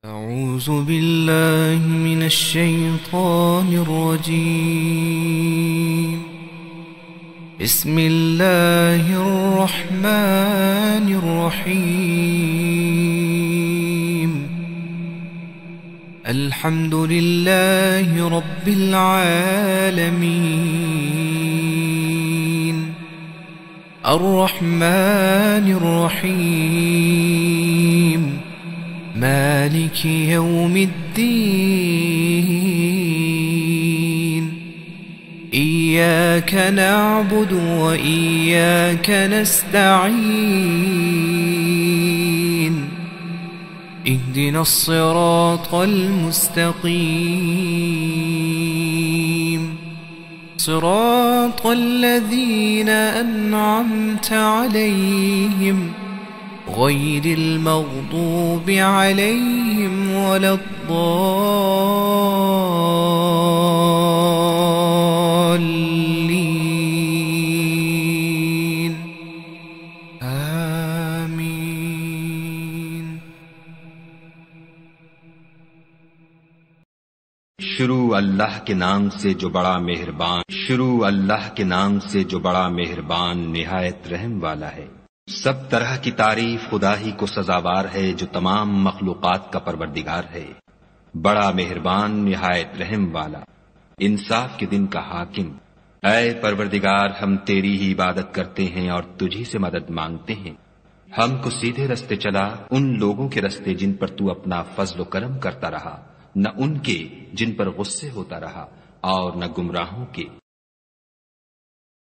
أعوذ بالله من الشيطان الرجيم. بسم الله الرحمن الرحيم. الحمد لله رب العالمين. الرحمن الرحيم. مالك يوم الدين. إياك نعبد وإياك نستعين. اهدنا الصراط المستقيم. صراط الذين أنعمت عليهم غير المغضوب عليهم ولا الضالين. آمين. शुरू अल्लाह के नाम से जो बड़ा मेहरबान, शुरू अल्लाह के नाम से जो बड़ा मेहरबान निहायत रहम वाला है। सब तरह की तारीफ खुदा ही को सजावार है जो तमाम मखलूकात का परवरदिगार है, बड़ा मेहरबान निहायत रहम वाला, इंसाफ के दिन का हाकिम। ऐ परवरदिगार, हम तेरी ही इबादत करते हैं और तुझी से मदद मांगते हैं। हमको सीधे रस्ते चला, उन लोगों के रस्ते जिन पर तू अपना फजल करम करता रहा, न उनके जिन पर गुस्से होता रहा, और न गुमराहों के